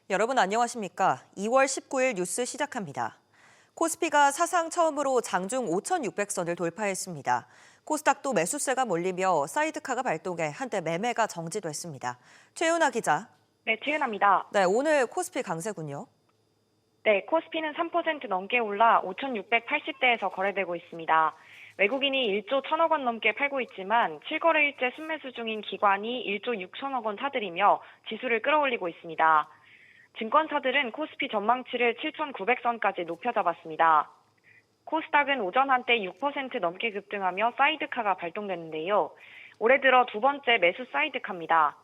여러분 안녕하십니까? 2월 19일 뉴스 시작합니다. 코스피가 사상 처음으로 장중 5,600선을 돌파했습니다. 코스닥도 매수세가 몰리며 사이드카가 발동해 한때 매매가 정지됐습니다. 최윤아 기자. 네, 최은아입니다. 네, 오늘 코스피 강세군요. 네, 코스피는 3% 넘게 올라 5,680대에서 거래되고 있습니다. 외국인이 1조 1천억 원 넘게 팔고 있지만 7거래일째 순매수 중인 기관이 1조 6천억 원 사들이며 지수를 끌어올리고 있습니다. 증권사들은 코스피 전망치를 7,900선까지 높여 잡았습니다. 코스닥은 오전 한때 6% 넘게 급등하며 사이드카가 발동됐는데요. 올해 들어 두 번째 매수 사이드카입니다.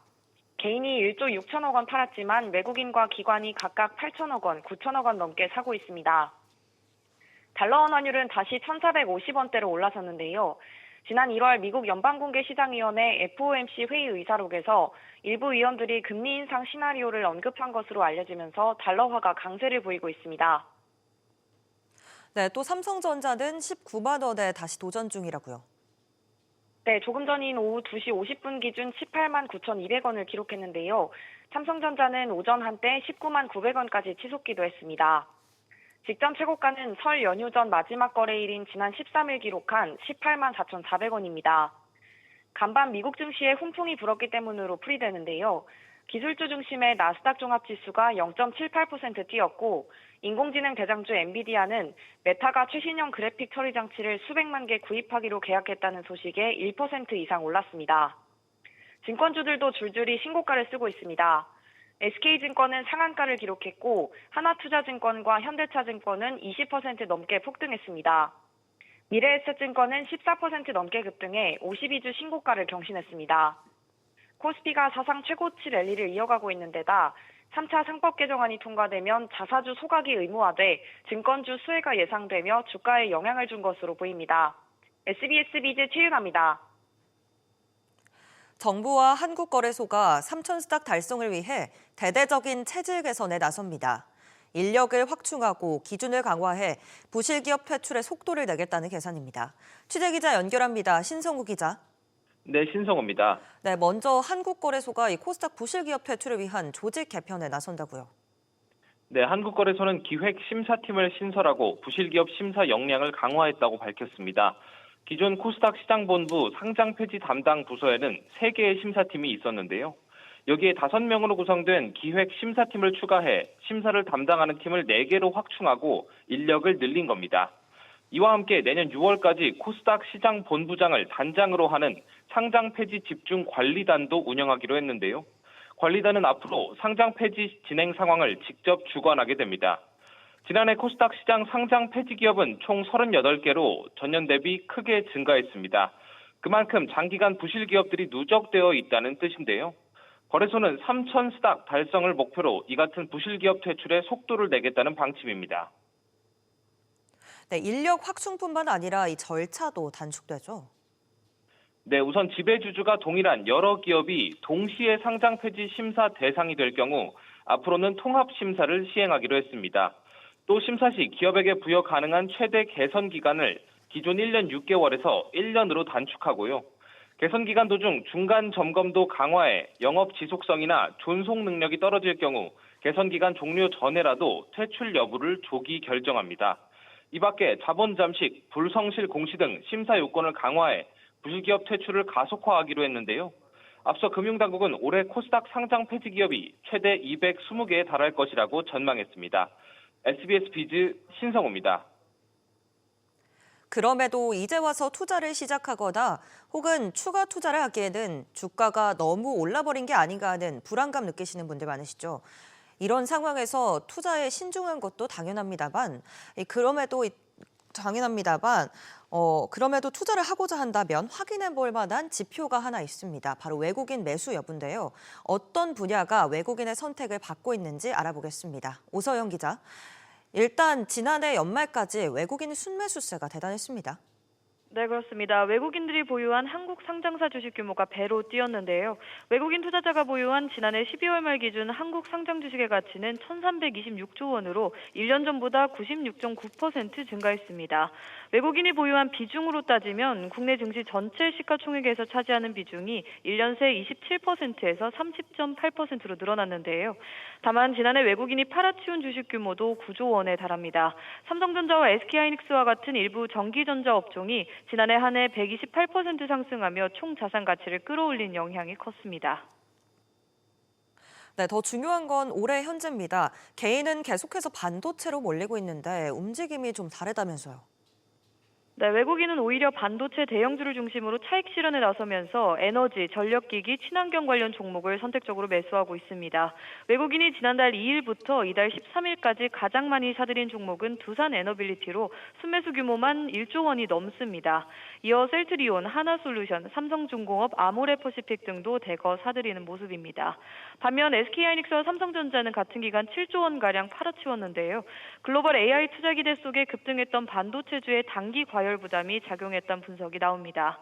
개인이 1조 6천억 원 팔았지만 외국인과 기관이 각각 8천억 원, 9천억 원 넘게 사고 있습니다. 달러원 환율은 다시 1,450원대로 올라섰는데요. 지난 1월 미국 연방공개시장위원회 FOMC 회의 의사록에서 일부 위원들이 금리 인상 시나리오를 언급한 것으로 알려지면서 달러화가 강세를 보이고 있습니다. 네, 또 삼성전자는 19만 원에 다시 도전 중이라고요. 네, 조금 전인 오후 2시 50분 기준 18만 9,200원을 기록했는데요. 삼성전자는 오전 한때 19만 900원까지 치솟기도 했습니다. 직전 최고가는 설 연휴 전 마지막 거래일인 지난 13일 기록한 18만 4,400원입니다. 간밤 미국 증시에 훈풍이 불었기 때문으로 풀이되는데요. 기술주 중심의 나스닥 종합지수가 0.78% 뛰었고 인공지능 대장주 엔비디아는 메타가 최신형 그래픽 처리 장치를 수백만 개 구입하기로 계약했다는 소식에 1% 이상 올랐습니다. 증권주들도 줄줄이 신고가를 쓰고 있습니다. SK증권은 상한가를 기록했고 하나투자증권과 현대차증권은 20% 넘게 폭등했습니다. 미래에셋증권은 14% 넘게 급등해 52주 신고가를 경신했습니다. 코스피가 사상 최고치 랠리를 이어가고 있는 데다 3차 상법 개정안이 통과되면 자사주 소각이 의무화돼 증권주 수혜가 예상되며 주가에 영향을 준 것으로 보입니다. SBS 비즈 최윤아입니다. 정부와 한국거래소가 삼천스탁 달성을 위해 대대적인 체질 개선에 나섭니다. 인력을 확충하고 기준을 강화해 부실기업 퇴출의 속도를 내겠다는 계산입니다. 취재기자 연결합니다. 신성우 기자. 네, 신성호입니다. 네, 먼저 한국거래소가 이 코스닥 부실기업 퇴출을 위한 조직 개편에 나선다고요. 네, 한국거래소는 기획심사팀을 신설하고 부실기업 심사 역량을 강화했다고 밝혔습니다. 기존 코스닥 시장본부 상장 폐지 담당 부서에는 3개의 심사팀이 있었는데요. 여기에 5명으로 구성된 기획심사팀을 추가해 심사를 담당하는 팀을 4개로 확충하고 인력을 늘린 겁니다. 이와 함께 내년 6월까지 코스닥 시장 본부장을 단장으로 하는 상장 폐지 집중 관리단도 운영하기로 했는데요. 관리단은 앞으로 상장 폐지 진행 상황을 직접 주관하게 됩니다. 지난해 코스닥 시장 상장 폐지 기업은 총 38개로 전년 대비 크게 증가했습니다. 그만큼 장기간 부실 기업들이 누적되어 있다는 뜻인데요. 거래소는 3,000스닥 달성을 목표로 이 같은 부실 기업 퇴출에 속도를 내겠다는 방침입니다. 네, 인력 확충뿐만 아니라 이 절차도 단축되죠. 네, 우선 지배주주가 동일한 여러 기업이 동시에 상장 폐지 심사 대상이 될 경우 앞으로는 통합 심사를 시행하기로 했습니다. 또 심사 시 기업에게 부여 가능한 최대 개선 기간을 기존 1년 6개월에서 1년으로 단축하고요. 개선 기간 도중 중간 점검도 강화해 영업 지속성이나 존속 능력이 떨어질 경우 개선 기간 종료 전에라도 퇴출 여부를 조기 결정합니다. 이 밖에 자본 잠식, 불성실 공시 등 심사 요건을 강화해 부실기업 퇴출을 가속화하기로 했는데요. 앞서 금융당국은 올해 코스닥 상장 폐지 기업이 최대 220개에 달할 것이라고 전망했습니다. SBS 비즈 신성호입니다. 그럼에도 이제 와서 투자를 시작하거나 혹은 추가 투자를 하기에는 주가가 너무 올라버린 게 아닌가 하는 불안감 느끼시는 분들 많으시죠. 이런 상황에서 투자에 신중한 것도 당연합니다만 그럼에도 투자를 하고자 한다면 확인해 볼 만한 지표가 하나 있습니다. 바로 외국인 매수 여부인데요. 어떤 분야가 외국인의 선택을 받고 있는지 알아보겠습니다. 오서영 기자. 일단 지난해 연말까지 외국인 순매수세가 대단했습니다. 네, 그렇습니다. 외국인들이 보유한 한국 상장사 주식 규모가 배로 뛰었는데요. 외국인 투자자가 보유한 지난해 12월 말 기준 한국 상장 주식의 가치는 1,326조 원으로 1년 전보다 96.9% 증가했습니다. 외국인이 보유한 비중으로 따지면 국내 증시 전체 시가총액에서 차지하는 비중이 1년 새 27%에서 30.8%로 늘어났는데요. 다만 지난해 외국인이 팔아치운 주식 규모도 9조 원에 달합니다. 삼성전자와 SK하이닉스와 같은 일부 전기전자 업종이 지난해 한 해 128% 상승하며 총 자산 가치를 끌어올린 영향이 컸습니다. 네, 더 중요한 건 올해 현재입니다. 개인은 계속해서 반도체로 몰리고 있는데 움직임이 좀 다르다면서요. 네, 외국인은 오히려 반도체 대형주를 중심으로 차익 실현에 나서면서 에너지, 전력기기, 친환경 관련 종목을 선택적으로 매수하고 있습니다. 외국인이 지난달 2일부터 이달 13일까지 가장 많이 사들인 종목은 두산 에너빌리티로 순매수 규모만 1조 원이 넘습니다. 이어 셀트리온, 하나솔루션, 삼성중공업, 아모레퍼시픽 등도 대거 사들이는 모습입니다. 반면 SK하이닉스와 삼성전자는 같은 기간 7조 원가량 팔아치웠는데요. 글로벌 AI 투자 기대 속에 급등했던 반도체주의 단기 과열 부담이 작용했다는 분석이 나옵니다.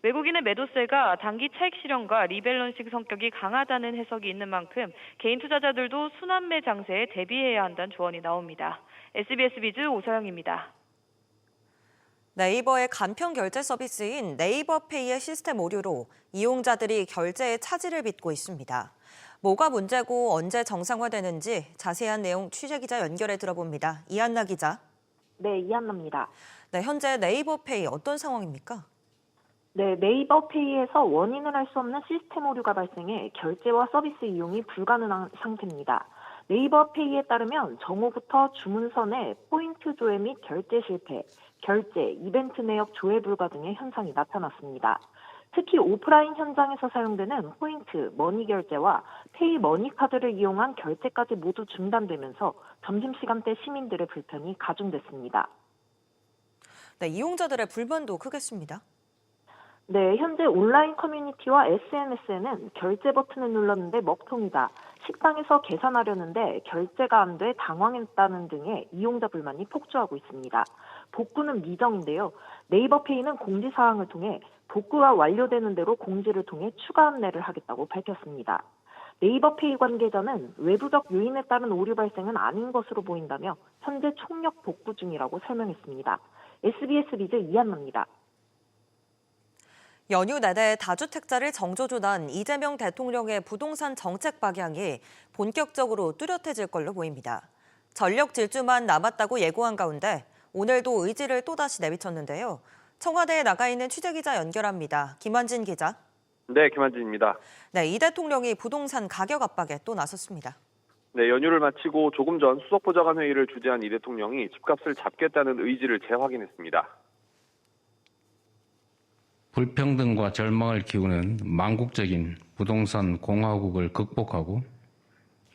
외국인의 매도세가 단기 차익 실현과 리밸런싱 성격이 강하다는 해석이 있는 만큼 개인 투자자들도 순환매 장세에 대비해야 한다는 조언이 나옵니다. SBS 비즈 오서영입니다. 네이버의 간편 결제 서비스인 네이버페이의 시스템 오류로 이용자들이 결제에 차질을 빚고 있습니다. 뭐가 문제고 언제 정상화되는지 자세한 내용 취재기자 연결해 들어봅니다. 이한나 기자. 네, 이한나입니다. 네, 현재 네이버페이 어떤 상황입니까? 네, 네이버페이에서 원인을 알 수 없는 시스템 오류가 발생해 결제와 서비스 이용이 불가능한 상태입니다. 네이버페이에 따르면 정오부터 주문선에 포인트 조회 및 결제 실패, 결제, 이벤트 내역 조회 불가 등의 현상이 나타났습니다. 특히 오프라인 현장에서 사용되는 포인트, 머니 결제와 페이 머니 카드를 이용한 결제까지 모두 중단되면서 점심시간대 시민들의 불편이 가중됐습니다. 네, 이용자들의 불만도 크겠습니다. 네, 현재 온라인 커뮤니티와 SNS에는 결제 버튼을 눌렀는데 먹통이다. 식당에서 계산하려는데 결제가 안 돼 당황했다는 등의 이용자 불만이 폭주하고 있습니다. 복구는 미정인데요. 네이버페이는 공지사항을 통해 복구가 완료되는 대로 공지를 통해 추가 안내를 하겠다고 밝혔습니다. 네이버페이 관계자는 외부적 요인에 따른 오류 발생은 아닌 것으로 보인다며 현재 총력 복구 중이라고 설명했습니다. SBS 비즈 이한나입니다. 연휴 내내 다주택자를 정조준한 이재명 대통령의 부동산 정책 방향이 본격적으로 뚜렷해질 걸로 보입니다. 전력 질주만 남았다고 예고한 가운데 오늘도 의지를 또다시 내비쳤는데요. 청와대에 나가 있는 취재기자 연결합니다. 김환진 기자. 네, 김한진입니다. 네, 이 대통령이 부동산 가격 압박에 또 나섰습니다. 네, 연휴를 마치고 조금 전 수석보좌관 회의를 주재한 이 대통령이 집값을 잡겠다는 의지를 재확인했습니다. 불평등과 절망을 키우는 망국적인 부동산 공화국을 극복하고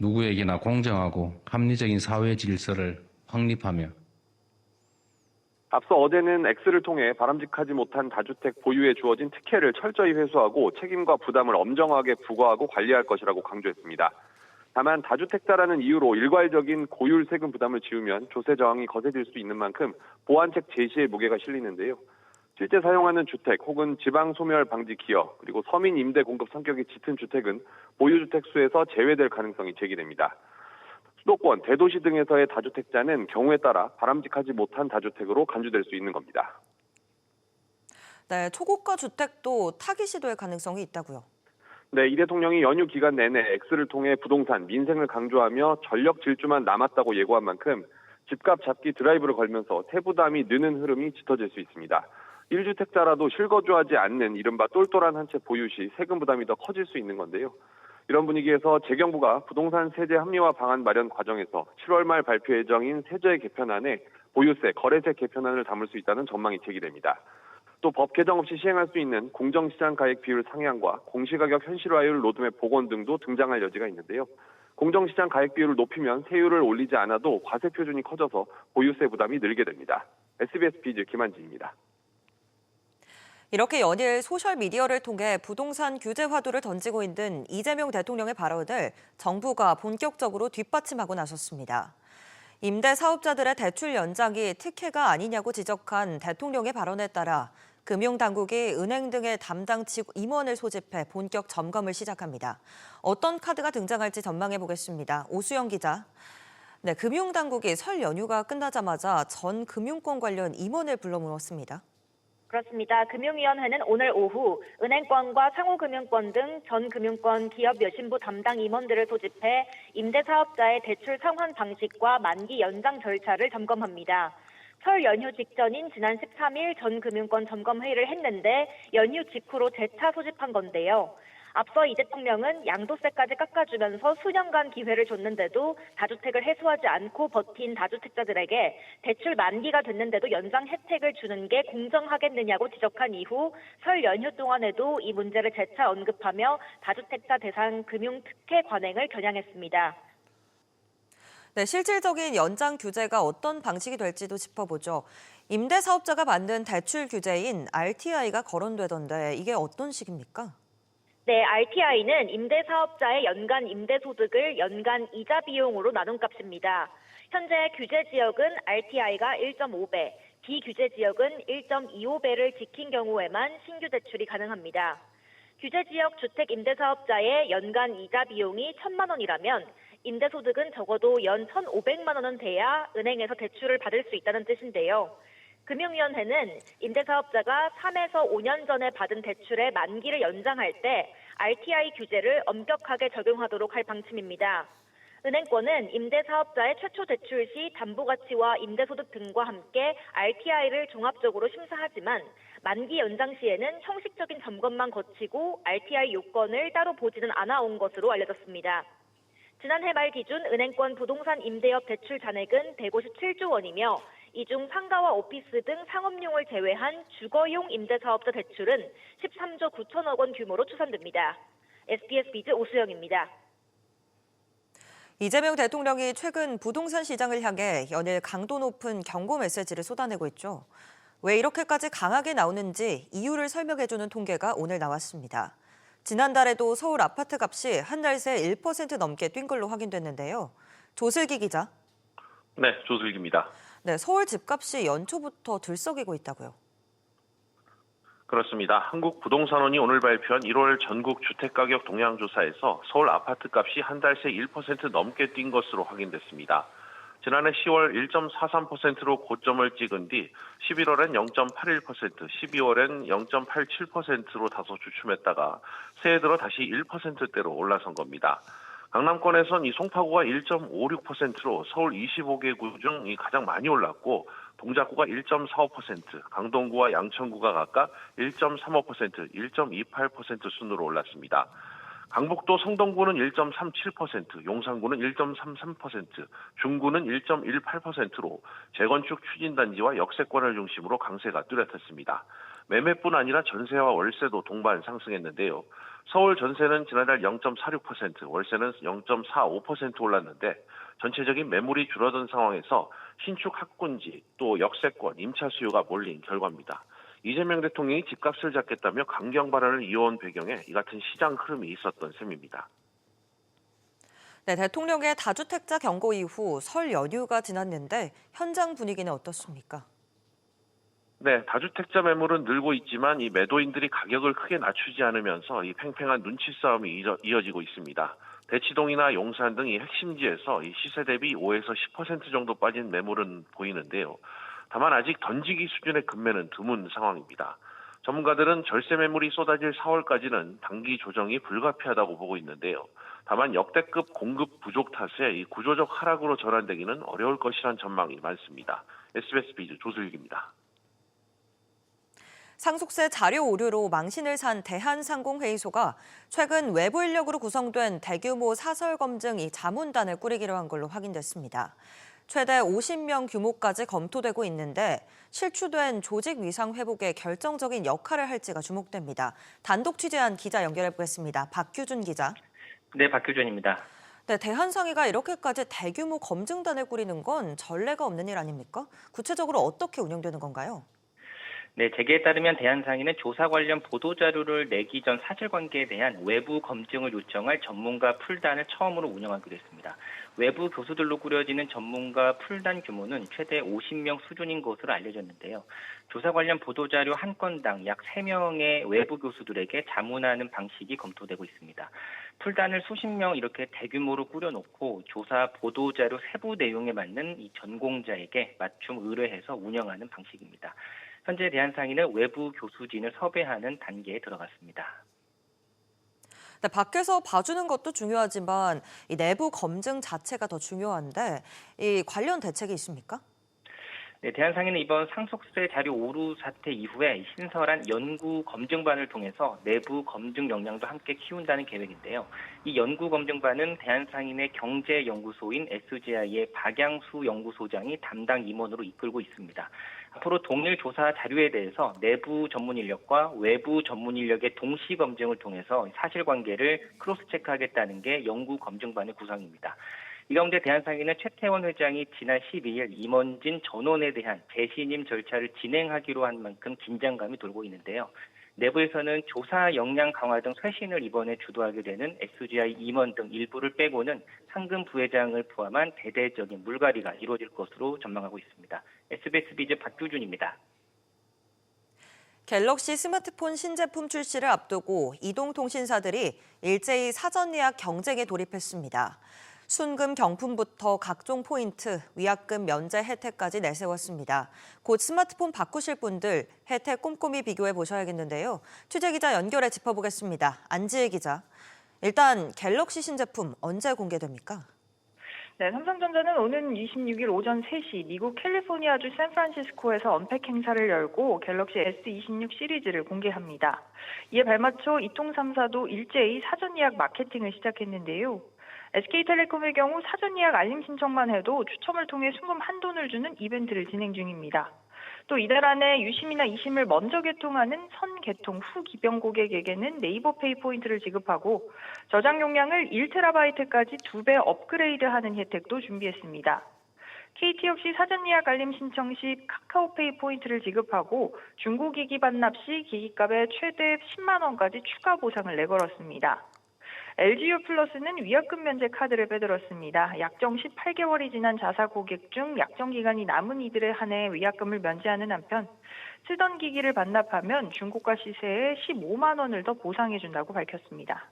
누구에게나 공정하고 합리적인 사회 질서를 확립하며 앞서 어제는 X를 통해 바람직하지 못한 다주택 보유에 주어진 특혜를 철저히 회수하고 책임과 부담을 엄정하게 부과하고 관리할 것이라고 강조했습니다. 다만 다주택자라는 이유로 일괄적인 고율 세금 부담을 지우면 조세 저항이 거세질 수 있는 만큼 보완책 제시에 무게가 실리는데요. 실제 사용하는 주택 혹은 지방 소멸 방지 기여 그리고 서민 임대 공급 성격이 짙은 주택은 보유주택 수에서 제외될 가능성이 제기됩니다. 수도권, 대도시 등에서의 다주택자는 경우에 따라 바람직하지 못한 다주택으로 간주될 수 있는 겁니다. 네, 초고가 주택도 타기 시도의 가능성이 있다고요. 네, 이 대통령이 연휴 기간 내내 X를 통해 부동산, 민생을 강조하며 전력 질주만 남았다고 예고한 만큼 집값 잡기 드라이브를 걸면서 세부담이 느는 흐름이 짙어질 수 있습니다. 1주택자라도 실거주하지 않는 이른바 똘똘한 한 채 보유 시 세금 부담이 더 커질 수 있는 건데요. 이런 분위기에서 재경부가 부동산 세제 합리화 방안 마련 과정에서 7월 말 발표 예정인 세제 개편안에 보유세, 거래세 개편안을 담을 수 있다는 전망이 제기됩니다. 또 법 개정 없이 시행할 수 있는 공정시장 가액 비율 상향과 공시가격 현실화율 로드맵 복원 등도 등장할 여지가 있는데요. 공정시장 가액 비율을 높이면 세율을 올리지 않아도 과세 표준이 커져서 보유세 부담이 늘게 됩니다. SBS 비즈 김한진입니다. 이렇게 연일 소셜미디어를 통해 부동산 규제 화두를 던지고 있는 이재명 대통령의 발언을 정부가 본격적으로 뒷받침하고 나섰습니다. 임대 사업자들의 대출 연장이 특혜가 아니냐고 지적한 대통령의 발언에 따라 금융당국이 은행 등의 담당 임원을 소집해 본격 점검을 시작합니다. 어떤 카드가 등장할지 전망해 보겠습니다. 오수영 기자. 네, 금융당국이 설 연휴가 끝나자마자 전 금융권 관련 임원을 불러 모았습니다. 그렇습니다. 금융위원회는 오늘 오후 은행권과 상호금융권 등 전 금융권 기업 여신부 담당 임원들을 소집해 임대사업자의 대출 상환 방식과 만기 연장 절차를 점검합니다. 설 연휴 직전인 지난 13일 전 금융권 점검 회의를 했는데 연휴 직후로 재차 소집한 건데요. 앞서 이 대통령은 양도세까지 깎아주면서 수년간 기회를 줬는데도 다주택을 해소하지 않고 버틴 다주택자들에게 대출 만기가 됐는데도 연장 혜택을 주는 게 공정하겠느냐고 지적한 이후 설 연휴 동안에도 이 문제를 재차 언급하며 다주택자 대상 금융 특혜 관행을 겨냥했습니다. 네, 실질적인 연장 규제가 어떤 방식이 될지도 짚어보죠. 임대사업자가 만든 대출 규제인 RTI가 거론되던데 이게 어떤 식입니까? 네, RTI는 임대사업자의 연간 임대소득을 연간 이자 비용으로 나눈 값입니다. 현재 규제 지역은 RTI가 1.5배, 비규제 지역은 1.25배를 지킨 경우에만 신규 대출이 가능합니다. 규제 지역 주택 임대사업자의 연간 이자 비용이 1,000만 원이라면 임대소득은 적어도 연 1,500만 원은 돼야 은행에서 대출을 받을 수 있다는 뜻인데요. 금융위원회는 임대사업자가 3에서 5년 전에 받은 대출의 만기를 연장할 때 RTI 규제를 엄격하게 적용하도록 할 방침입니다. 은행권은 임대사업자의 최초 대출 시 담보가치와 임대소득 등과 함께 RTI를 종합적으로 심사하지만 만기 연장 시에는 형식적인 점검만 거치고 RTI 요건을 따로 보지는 않아온 것으로 알려졌습니다. 지난해 말 기준 은행권 부동산 임대업 대출 잔액은 157조 원이며 이 중 상가와 오피스 등 상업용을 제외한 주거용 임대사업자 대출은 13조 9천억 원 규모로 추산됩니다. SBS 비즈 오수영입니다. 이재명 대통령이 최근 부동산 시장을 향해 연일 강도 높은 경고 메시지를 쏟아내고 있죠. 왜 이렇게까지 강하게 나오는지 이유를 설명해주는 통계가 오늘 나왔습니다. 지난달에도 서울 아파트 값이 한 달 새 1% 넘게 뛴 걸로 확인됐는데요. 조슬기 기자. 네, 조슬기입니다. 네, 서울 집값이 연초부터 들썩이고 있다고요. 그렇습니다. 한국부동산원이 오늘 발표한 1월 전국 주택가격 동향조사에서 서울 아파트값이 한 달 새 1% 넘게 뛴 것으로 확인됐습니다. 지난해 10월 1.43%로 고점을 찍은 뒤 11월엔 0.81%, 12월엔 0.87%로 다소 주춤했다가 새해 들어 다시 1%대로 올라선 겁니다. 강남권에선 이 송파구가 1.56%로 서울 25개구 중 가장 많이 올랐고 동작구가 1.45%, 강동구와 양천구가 각각 1.35%, 1.28% 순으로 올랐습니다. 강북도 성동구는 1.37%, 용산구는 1.33%, 중구는 1.18%로 재건축 추진단지와 역세권을 중심으로 강세가 뚜렷했습니다. 매매뿐 아니라 전세와 월세도 동반 상승했는데요. 서울 전세는 지난달 0.46%, 월세는 0.45% 올랐는데 전체적인 매물이 줄어든 상황에서 신축 학군지 또 역세권, 임차 수요가 몰린 결과입니다. 이재명 대통령이 집값을 잡겠다며 강경 발언을 이어온 배경에 이 같은 시장 흐름이 있었던 셈입니다. 네, 대통령의 다주택자 경고 이후 설 연휴가 지났는데 현장 분위기는 어떻습니까? 네, 다주택자 매물은 늘고 있지만 이 매도인들이 가격을 크게 낮추지 않으면서 이 팽팽한 눈치 싸움이 이어지고 있습니다. 대치동이나 용산 등 이 핵심지에서 이 시세 대비 5에서 10% 정도 빠진 매물은 보이는데요. 다만 아직 던지기 수준의 급매는 드문 상황입니다. 전문가들은 절세 매물이 쏟아질 4월까지는 단기 조정이 불가피하다고 보고 있는데요. 다만 역대급 공급 부족 탓에 이 구조적 하락으로 전환되기는 어려울 것이란 전망이 많습니다. SBS 비즈 조슬기입니다. 상속세 자료 오류로 망신을 산 대한상공회의소가 최근 외부 인력으로 구성된 대규모 사설 검증 자문단을 꾸리기로 한 걸로 확인됐습니다. 최대 50명 규모까지 검토되고 있는데 실추된 조직 위상 회복에 결정적인 역할을 할지가 주목됩니다. 단독 취재한 기자 연결해 보겠습니다. 박규준 기자. 네, 박규준입니다. 네, 대한상의가 이렇게까지 대규모 검증단을 꾸리는 건 전례가 없는 일 아닙니까? 구체적으로 어떻게 운영되는 건가요? 네, 재계에 따르면 대한상의는 조사 관련 보도자료를 내기 전 사실관계에 대한 외부 검증을 요청할 전문가 풀단을 처음으로 운영하기로 했습니다. 외부 교수들로 꾸려지는 전문가 풀단 규모는 최대 50명 수준인 것으로 알려졌는데요. 조사 관련 보도자료 한 건당 약 3명의 외부 교수들에게 자문하는 방식이 검토되고 있습니다. 풀단을 수십 명 이렇게 대규모로 꾸려놓고 조사 보도자료 세부 내용에 맞는 이 전공자에게 맞춤 의뢰해서 운영하는 방식입니다. 현재 대한상인은 외부 교수진을 섭외하는 단계에 들어갔습니다. 네, 밖에서 봐주는 것도 중요하지만 이 내부 검증 자체가 더 중요한데 이 관련 대책이 있습니까? 네, 대한상인은 이번 상속세 자료 오류 사태 이후에 신설한 연구 검증반을 통해서 내부 검증 역량도 함께 키운다는 계획인데요. 이 연구 검증반은 대한상인의 경제연구소인 SGI의 박양수 연구소장이 담당 임원으로 이끌고 있습니다. 앞으로 동일 조사 자료에 대해서 내부 전문 인력과 외부 전문 인력의 동시 검증을 통해서 사실관계를 크로스 체크하겠다는 게 연구 검증반의 구성입니다. 이 가운데 대한상인은 최태원 회장이 지난 12일 임원진 전원에 대한 재신임 절차를 진행하기로 한 만큼 긴장감이 돌고 있는데요. 내부에서는 조사 역량 강화 등 쇄신을 이번에 주도하게 되는 SGI 임원 등 일부를 빼고는 상금 부회장을 포함한 대대적인 물갈이가 이루어질 것으로 전망하고 있습니다. SBS 비즈 박규준입니다. 갤럭시 스마트폰 신제품 출시를 앞두고 이동통신사들이 일제히 사전 예약 경쟁에 돌입했습니다. 순금 경품부터 각종 포인트, 위약금 면제 혜택까지 내세웠습니다. 곧 스마트폰 바꾸실 분들 혜택 꼼꼼히 비교해 보셔야겠는데요. 취재기자 연결해 짚어보겠습니다. 안지혜 기자. 일단 갤럭시 신제품 언제 공개됩니까? 네, 삼성전자는 오는 26일 오전 3시 미국 캘리포니아주 샌프란시스코에서 언팩 행사를 열고 갤럭시 S26 시리즈를 공개합니다. 이에 발맞춰 이통삼사도 일제히 사전 예약 마케팅을 시작했는데요. SK텔레콤의 경우 사전 예약 알림 신청만 해도 추첨을 통해 순금 한돈을 주는 이벤트를 진행 중입니다. 또 이달 안에 유심이나 이심을 먼저 개통하는 선 개통 후 기병 고객에게는 네이버페이 포인트를 지급하고 저장 용량을 1TB까지 2배 업그레이드하는 혜택도 준비했습니다. KT 역시 사전 예약 알림 신청 시 카카오페이 포인트를 지급하고 중고기기 반납 시 기기값의 최대 10만 원까지 추가 보상을 내걸었습니다. LGU 플러스는 위약금 면제 카드를 빼들었습니다. 약정 18개월이 지난 자사 고객 중 약정 기간이 남은 이들에 한해 위약금을 면제하는 한편 쓰던 기기를 반납하면 중고가 시세에 15만 원을 더 보상해준다고 밝혔습니다.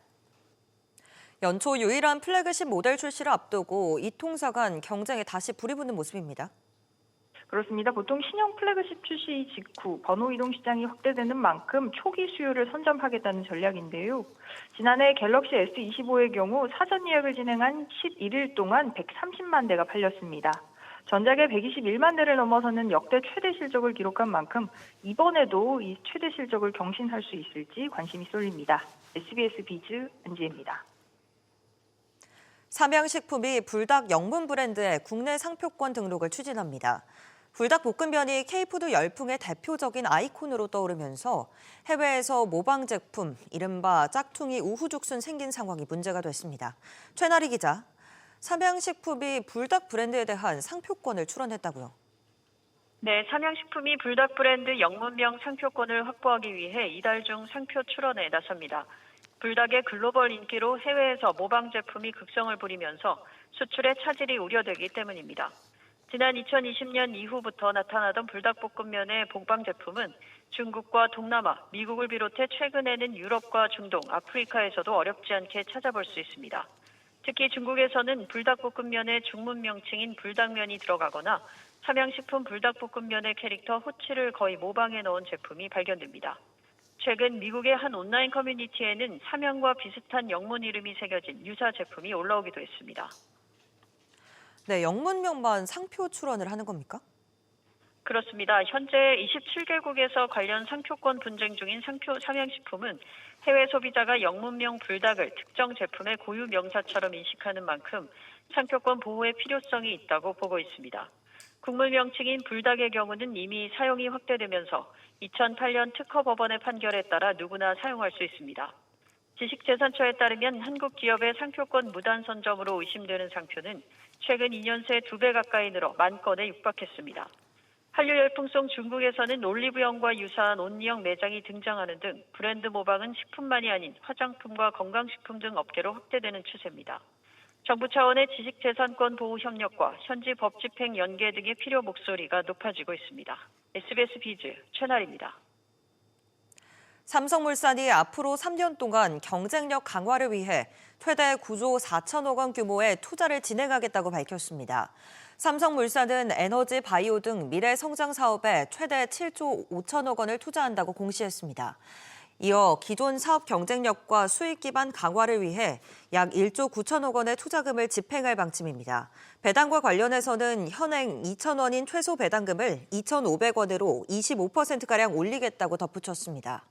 연초 유일한 플래그십 모델 출시를 앞두고 이통사 간 경쟁에 다시 불이 붙는 모습입니다. 그렇습니다. 보통 신형 플래그십 출시 직후 번호 이동 시장이 확대되는 만큼 초기 수요를 선점하겠다는 전략인데요. 지난해 갤럭시 S25의 경우 사전 예약을 진행한 11일 동안 130만 대가 팔렸습니다. 전작의 121만 대를 넘어서는 역대 최대 실적을 기록한 만큼 이번에도 이 최대 실적을 경신할 수 있을지 관심이 쏠립니다. SBS 비즈 안지혜입니다. 삼양식품이 불닭 영문 브랜드의 국내 상표권 등록을 추진합니다. 불닭 볶음면이 K푸드 열풍의 대표적인 아이콘으로 떠오르면서 해외에서 모방 제품, 이른바 짝퉁이 우후죽순 생긴 상황이 문제가 됐습니다. 최나리 기자, 삼양식품이 불닭 브랜드에 대한 상표권을 출원했다고요. 네, 삼양식품이 불닭 브랜드 영문명 상표권을 확보하기 위해 이달 중 상표 출원에 나섭니다. 불닭의 글로벌 인기로 해외에서 모방 제품이 극성을 부리면서 수출의 차질이 우려되기 때문입니다. 지난 2020년 이후부터 나타나던 불닭볶음면의 모방 제품은 중국과 동남아, 미국을 비롯해 최근에는 유럽과 중동, 아프리카에서도 어렵지 않게 찾아볼 수 있습니다. 특히 중국에서는 불닭볶음면의 중문 명칭인 불닭면이 들어가거나 삼양식품 불닭볶음면의 캐릭터 후치를 거의 모방해 넣은 제품이 발견됩니다. 최근 미국의 한 온라인 커뮤니티에는 삼양과 비슷한 영문 이름이 새겨진 유사 제품이 올라오기도 했습니다. 네, 영문명만 상표 출원을 하는 겁니까? 그렇습니다. 현재 27개국에서 관련 상표권 분쟁 중인 삼양식품은 해외 소비자가 영문명 불닭을 특정 제품의 고유 명사처럼 인식하는 만큼 상표권 보호의 필요성이 있다고 보고 있습니다. 국물 명칭인 불닭의 경우는 이미 사용이 확대되면서 2008년 특허법원의 판결에 따라 누구나 사용할 수 있습니다. 지식재산처에 따르면 한국 기업의 상표권 무단 선점으로 의심되는 상표는 최근 2년 새 2배 가까이 늘어 10,000건에 육박했습니다. 한류 열풍송 중국에서는 올리브영과 유사한 온리형 매장이 등장하는 등 브랜드 모방은 식품만이 아닌 화장품과 건강식품 등 업계로 확대되는 추세입니다. 정부 차원의 지식재산권 보호 협력과 현지 법 집행 연계 등의 필요 목소리가 높아지고 있습니다. SBS 비즈 최나리입니다. 삼성물산이 앞으로 3년 동안 경쟁력 강화를 위해 최대 9조 4천억 원 규모의 투자를 진행하겠다고 밝혔습니다. 삼성물산은 에너지, 바이오 등 미래 성장 사업에 최대 7조 5천억 원을 투자한다고 공시했습니다. 이어 기존 사업 경쟁력과 수익 기반 강화를 위해 약 1조 9천억 원의 투자금을 집행할 방침입니다. 배당과 관련해서는 현행 2천 원인 최소 배당금을 2,500원으로 25%가량 올리겠다고 덧붙였습니다.